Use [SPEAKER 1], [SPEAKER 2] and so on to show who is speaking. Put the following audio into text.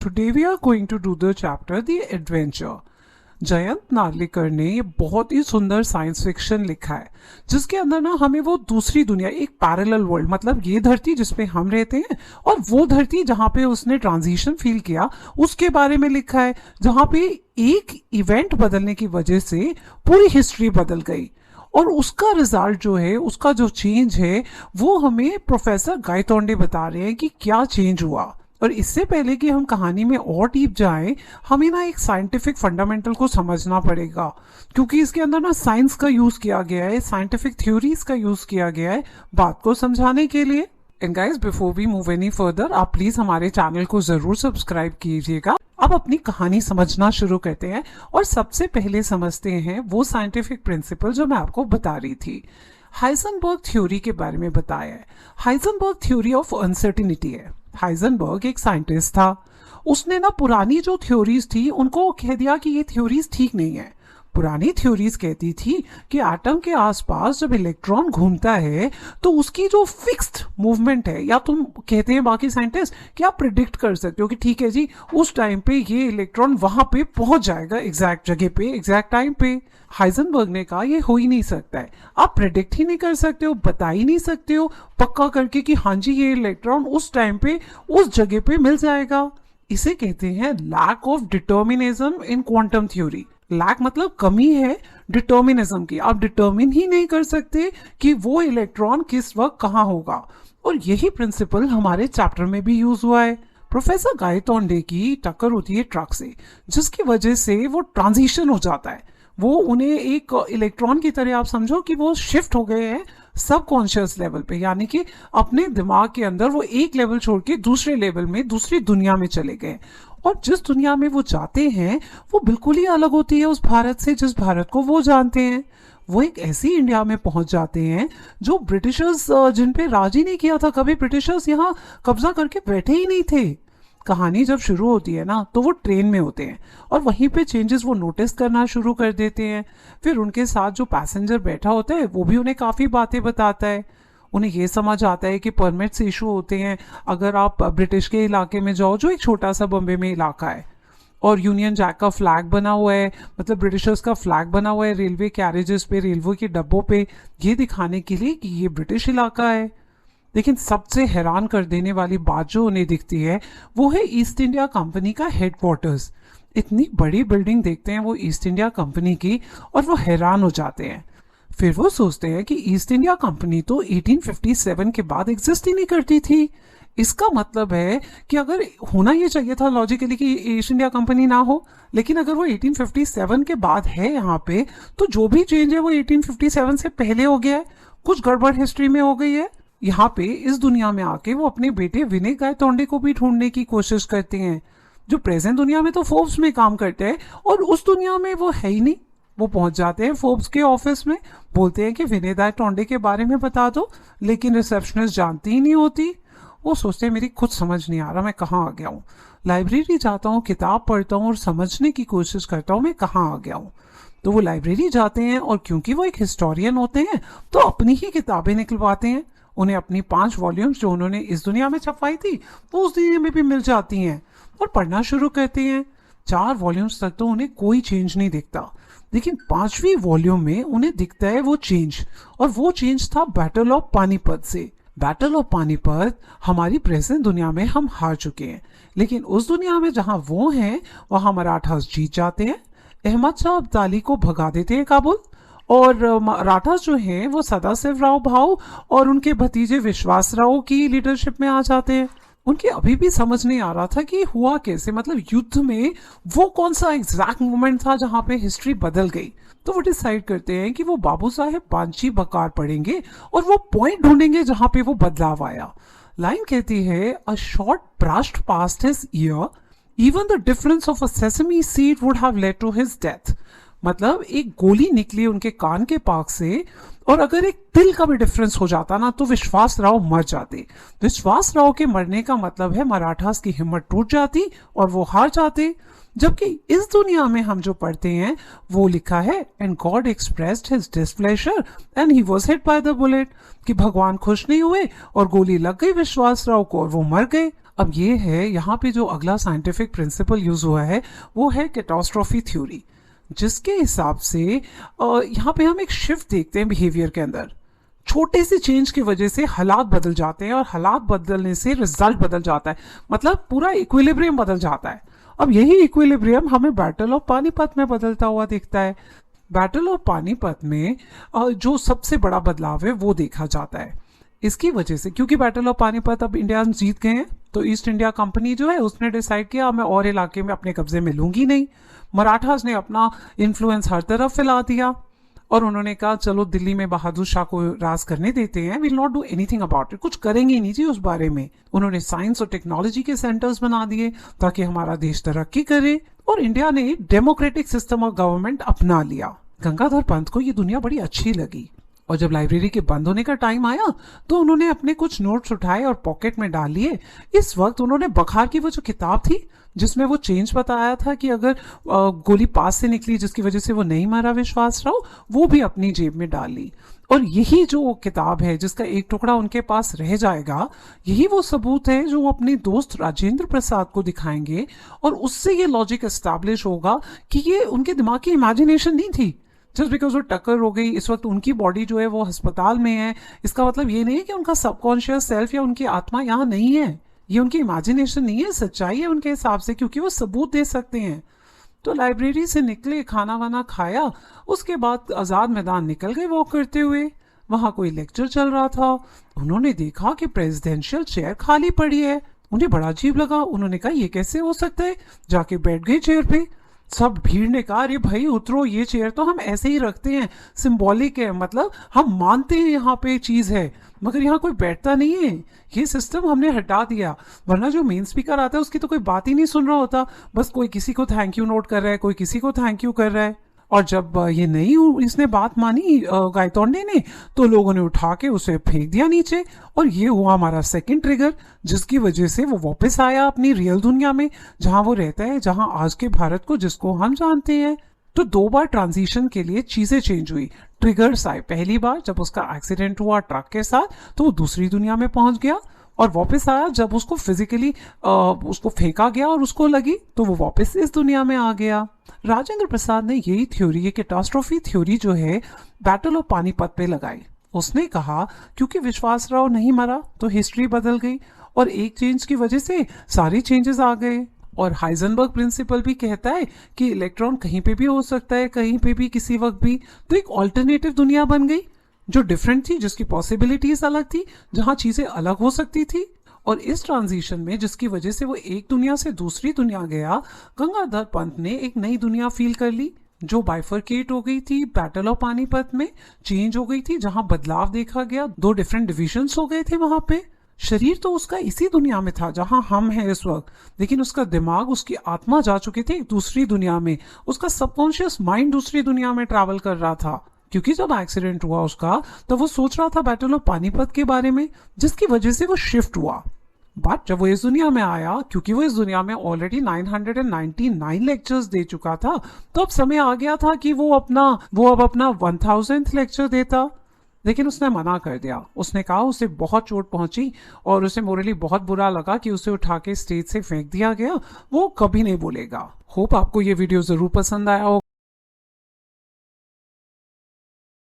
[SPEAKER 1] Today we are going to do the chapter The Adventure. Jayant Narlikar ने ये बहुत ही सुंदर साइंस फिक्शन लिखा है जिसके अंदर ना हमें वो दूसरी दुनिया, एक पैरेलल वर्ल्ड, मतलब ये धरती जिसपे हम रहते हैं और वो धरती जहाँ पे उसने ट्रांजिशन फील किया उसके बारे में लिखा है, जहाँ पे एक इवेंट बदलने की वजह से पूरी हिस्ट्री बदल गई और उसका रिजल्ट जो है, उसका जो चेंज है वो हमें प्रोफेसर गायतोंडे बता रहे हैं कि क्या चेंज हुआ। और इससे पहले कि हम कहानी में और डीप जाएं, हमें ना एक साइंटिफिक फंडामेंटल को समझना पड़ेगा, क्योंकि इसके अंदर ना साइंस का यूज किया गया है, साइंटिफिक थ्योरीज का यूज किया गया है बात को समझाने के लिए। And guys, before we move any further, आप प्लीज हमारे चैनल को जरूर सब्सक्राइब कीजिएगा। अब अपनी कहानी समझना शुरू करते हैं और सबसे पहले समझते हैं वो साइंटिफिक प्रिंसिपल जो मैं आपको बता रही थी। हाइजेनबर्ग थ्योरी के बारे में बताया है। हाइजेनबर्ग थ्योरी ऑफ अनसर्टिनिटी है। हाइजेनबर्ग एक साइंटिस्ट था, उसने ना पुरानी जो थ्योरीज थी उनको कह दिया कि ये थ्योरीज ठीक नहीं है। पुरानी थ्योरीज कहती थी कि एटम के आसपास जब इलेक्ट्रॉन घूमता है तो उसकी जो फिक्स्ड मूवमेंट है, या तुम कहते हैं बाकी साइंटिस्ट कि आप प्रिडिक्ट कर सकते हो कि ठीक है जी उस टाइम पे ये इलेक्ट्रॉन वहां पे पहुंच जाएगा, एग्जैक्ट जगह पे, एग्जैक्ट टाइम पे। हाइजेनबर्ग ने कहा ये हो ही नहीं सकता है, आप प्रिडिक्ट ही नहीं कर सकते हो, बता ही नहीं सकते हो पक्का करके कि हाँ जी ये इलेक्ट्रॉन उस टाइम पे उस जगह पे मिल जाएगा। इसे कहते हैं lack of determinism in quantum theory. Lack मतलब कमी है डिटर्मिनिज्म की, आप डिटर्मिन ही नहीं कर सकते कि वो इलेक्ट्रॉन किस वक्त कहाँ होगा। और यही प्रिंसिपल हमारे चैप्टर में भी यूज हुआ है। प्रोफेसर गायतोंडे की टक्कर होती है ट्रक से, जिसकी वजह से वो ट्रांजिशन हो जाता है, वो उन्हें एक इलेक्ट्रॉन की तरह आप समझो कि वो शिफ्ट हो गए हैं सबकॉन्शियस लेवल पे, यानी कि अपने दिमाग के अंदर वो एक लेवल छोड़ के दूसरे लेवल में, दूसरी दुनिया में चले गए। और जिस दुनिया में वो जाते हैं वो बिल्कुल ही अलग होती है उस भारत से जिस भारत को वो जानते हैं। वो एक ऐसी इंडिया में पहुंच जाते हैं जो ब्रिटिशर्स, जिन पे राज ही नहीं किया था कभी, ब्रिटिशर्स यहाँ कब्जा करके बैठे ही नहीं थे। कहानी जब शुरू होती है ना तो वो ट्रेन में होते हैं और वहीं पे चेंजेस वो नोटिस करना शुरू कर देते हैं। फिर उनके साथ जो पैसेंजर बैठा होता है वो भी उन्हें काफ़ी बातें बताता है। उन्हें ये समझ आता है कि परमिट्स इशू होते हैं अगर आप ब्रिटिश के इलाके में जाओ, जो एक छोटा सा बॉम्बे में इलाका है, और यूनियन जैक का फ्लैग बना हुआ है, मतलब ब्रिटिशर्स का फ्लैग बना हुआ है रेलवे कैरेजेस पे, रेलवे के डब्बों पे, ये दिखाने के लिए कि ये ब्रिटिश इलाका है। लेकिन सबसे हैरान कर देने वाली बात जो उन्हें दिखती है वो है ईस्ट इंडिया कंपनी का हेडक्वार्टर्स। इतनी बड़ी बिल्डिंग देखते हैं वो ईस्ट इंडिया कंपनी की और वो हैरान हो जाते हैं। फिर वो सोचते हैं कि ईस्ट इंडिया कंपनी तो 1857 के बाद एग्जिस्ट ही नहीं करती थी। इसका मतलब है कि अगर होना ये चाहिए था लॉजिकली कि ईस्ट इंडिया कंपनी ना हो, लेकिन अगर वो 1857 के बाद है यहाँ पे तो जो भी चेंज है वो 1857 से पहले हो गया है, कुछ गड़बड़ हिस्ट्री में हो गई है। यहाँ पे इस दुनिया में आके वो अपने बेटे विनय गायतोंडे को भी ढूंढने की कोशिश करते हैं, जो प्रेजेंट दुनिया में तो फोर्ब्स में काम करते हैं और उस दुनिया में वो है ही नहीं। वो पहुंच जाते हैं फोर्ब्स के ऑफिस में, बोलते हैं कि विनय गायतोंडे के बारे में बता दो, लेकिन रिसेप्शनिस्ट जानती ही नहीं होती। वो सोचते हैं मेरी खुद समझ नहीं आ रहा मैं कहाँ आ गया हूँ, लाइब्रेरी जाता हूँ, किताब पढ़ता हूँ और समझने की कोशिश करता हूँ मैं कहाँ आ गया हूँ। तो वो लाइब्रेरी जाते हैं और क्योंकि वो एक हिस्टोरियन होते हैं तो अपनी ही किताबें निकलवाते हैं। उन्हें अपनी 5 वॉल्यूम्स जो उन्होंने इस दुनिया में छपवाई थी वो उस दुनिया में भी मिल जाती हैं और पढ़ना शुरू करते हैं। 4 वॉल्यूम्स तक तो उन्हें कोई चेंज नहीं दिखता, लेकिन 5वीं वॉल्यूम में उन्हें दिखता है वो चेंज, और वो चेंज था बैटल ऑफ पानीपत से। बैटल ऑफ पानीपत हमारी प्रेजेंट दुनिया में हम हार चुके हैं, लेकिन उस दुनिया में जहां वो हैं वहां मराठास जीत जाते हैं। अहमद शाह अब्दाली को भगा देते हैं काबुल, और मराठास जो हैं वो सदाशिवराव भाऊ और उनके भतीजे विश्वासराव की लीडरशिप में आ जाते हैं। उनके अभी भी समझ नहीं आ रहा था कि हुआ कैसे, मतलब युद्ध में वो कौन सा एग्जैक्ट मोमेंट था जहां पे हिस्ट्री बदल गई। तो वो डिसाइड करते हैं कि वो बाबू साहेब बांची बकार पढ़ेंगे और वो पॉइंट ढूंढेंगे जहां पे वो बदलाव आया। लाइन कहती है, a shot brushed past his ear, even the difference of a sesame seed would have led to his death. मतलब एक गोली निकली उनके कान के पास से और अगर एक तिल का भी डिफरेंस हो जाता ना तो विश्वास राव मर जाते। विश्वास राव के मरने का मतलब है मराठास की हिम्मत टूट जाती और वो हार जाते। जबकि इस दुनिया में हम जो पढ़ते हैं वो लिखा है, and God expressed his displeasure and he was hit by the bullet, कि भगवान खुश नहीं हुए और गोली लग गई विश्वास राव को और वो मर गए। अब ये है यहाँ पे जो अगला साइंटिफिक प्रिंसिपल यूज हुआ है वो है कैटास्ट्रॉफी थ्योरी, जिसके हिसाब से यहाँ पे हम एक शिफ्ट देखते हैं बिहेवियर के अंदर। छोटे से चेंज की वजह से हालात बदल जाते हैं और हालात बदलने से रिजल्ट बदल जाता है, मतलब पूरा इक्विलिब्रियम बदल जाता है। अब यही इक्विलिब्रियम हमें बैटल ऑफ पानीपत में बदलता हुआ दिखता है। बैटल ऑफ पानीपत में जो सबसे बड़ा बदलाव है वो देखा जाता है। इसकी वजह से, क्योंकि बैटल ऑफ पानीपत अब इंडिया जीत गए हैं, तो ईस्ट इंडिया कंपनी जो है उसने डिसाइड किया मैं और इलाके में अपने कब्जे में लूंगी नहीं। मराठास ने अपना इन्फ्लुएंस हर तरफ फैला दिया और उन्होंने कहा चलो दिल्ली में बहादुर शाह को राज करने देते हैं, will not do anything about it, कुछ करेंगे ही नहीं जी उस बारे में। उन्होंने साइंस और टेक्नोलॉजी के सेंटर्स बना दिए ताकि हमारा देश तरक्की करे, और इंडिया ने डेमोक्रेटिक सिस्टम ऑफ गवर्नमेंट अपना लिया। गंगाधर पंत को ये दुनिया बड़ी अच्छी लगी, और जब लाइब्रेरी के बंद होने का टाइम आया तो उन्होंने अपने कुछ नोट्स उठाए और पॉकेट में डाल लिए। इस वक्त उन्होंने बखार की वो जो किताब थी जिसमें वो चेंज बताया था कि अगर गोली पास से निकली जिसकी वजह से वो नहीं मारा विश्वासराव, वो भी अपनी जेब में डाल ली। और यही जो किताब है जिसका एक टुकड़ा उनके पास रह जाएगा, यही वो सबूत है जो वो अपने दोस्त राजेंद्र प्रसाद को दिखाएंगे, और उससे ये लॉजिक एस्टैब्लिश होगा कि ये उनके दिमाग की इमेजिनेशन नहीं थी। जस्ट बिकॉज वो टक्कर हो गई, इस वक्त उनकी बॉडी जो है वो अस्पताल में है, इसका मतलब ये नहीं है कि उनका सबकॉन्शियस सेल्फ या उनकी आत्मा यहाँ नहीं है। ये उनकी इमेजिनेशन नहीं है, सच्चाई है उनके हिसाब से, क्योंकि वो सबूत दे सकते हैं। तो लाइब्रेरी से निकले, खाना वाना खाया, उसके बाद आज़ाद मैदान निकल गए वॉक करते हुए। वहाँ कोई लेक्चर चल रहा था, उन्होंने देखा कि प्रेसिडेंशियल चेयर खाली पड़ी है। उन्हें बड़ा अजीब लगा, उन्होंने कहा ये कैसे हो सकता है, जाके बैठ गए चेयर पे। सब भीड़ ने कहा अरे भाई उतरो, ये चेयर तो हम ऐसे ही रखते हैं, सिंबॉलिक है, मतलब हम मानते हैं यहाँ पे चीज है, मगर यहाँ कोई बैठता नहीं है, ये सिस्टम हमने हटा दिया। वरना जो मेन स्पीकर आता है उसकी तो कोई बात ही नहीं सुन रहा होता, बस कोई किसी को थैंक यू नोट कर रहा है, कोई किसी को थैंक यू कर रहा है। और जब ये नहीं इसने बात मानी गायतोंडे ने, तो लोगों ने उठा के उसे फेंक दिया नीचे, और ये हुआ हमारा सेकंड ट्रिगर, जिसकी वजह से वो वापस आया अपनी रियल दुनिया में जहां वो रहता है, जहां आज के भारत को जिसको हम जानते हैं। तो 2 बार ट्रांजिशन के लिए चीजें चेंज हुई, ट्रिगर्स आए। पहली बार जब उसका एक्सीडेंट हुआ ट्रक के साथ, तो वो दूसरी दुनिया में पहुंच गया, और वापस आया जब उसको फिजिकली उसको फेंका गया और उसको लगी, तो वो वापस इस दुनिया में आ गया। राजेंद्र प्रसाद ने यही थ्योरी, ये कैटास्ट्रोफी थ्योरी जो है, बैटल ऑफ पानीपत पे लगाई। उसने कहा क्योंकि विश्वासराव नहीं मरा तो हिस्ट्री बदल गई, और एक चेंज की वजह से सारी चेंजेस आ गए। और हाइजेनबर्ग प्रिंसिपल भी कहता है कि इलेक्ट्रॉन कहीं पे भी हो सकता है, कहीं पे भी, किसी वक्त भी। तो एक ऑल्टरनेटिव दुनिया बन गई जो डिफरेंट थी, जिसकी पॉसिबिलिटीज अलग थी, जहां चीजें अलग हो सकती थी। और इस ट्रांजिशन में जिसकी वजह से वो एक दुनिया से दूसरी दुनिया गया, गंगाधर पंत ने एक नई दुनिया फील कर ली जो बाइफरकेट हो गई थी। बैटल ऑफ पानीपत में चेंज हो गई थी, जहां बदलाव देखा गया, 2 डिफरेंट डिविजन्स हो गए थे वहां पे। शरीर तो उसका इसी दुनिया में था जहां हम हैं इस वक्त, लेकिन उसका दिमाग, उसकी आत्मा जा चुके थे एक दूसरी दुनिया में, उसका सबकॉन्शियस माइंड दूसरी दुनिया में ट्रैवल कर रहा था। क्योंकि जब एक्सीडेंट हुआ उसका, तब वो सोच रहा था बैटल ऑफ पानीपत के बारे में, जिसकी वजह से वो शिफ्ट हुआ। बट जब वो इस दुनिया में आया, क्योंकि वो इस दुनिया में ऑलरेडी 999 लेक्चर्स दे चुका था, तो अब समय आ गया था कि वो अब अपना 1000th लेक्चर देता। लेकिन उसने मना कर दिया। उसने कहा उसे बहुत चोट पहुंची और उसे मोरली बहुत बुरा लगा कि उसे उठा के स्टेज से फेंक दिया गया, वो कभी नहीं बोलेगा। होप आपको ये वीडियो जरूर पसंद आया हो।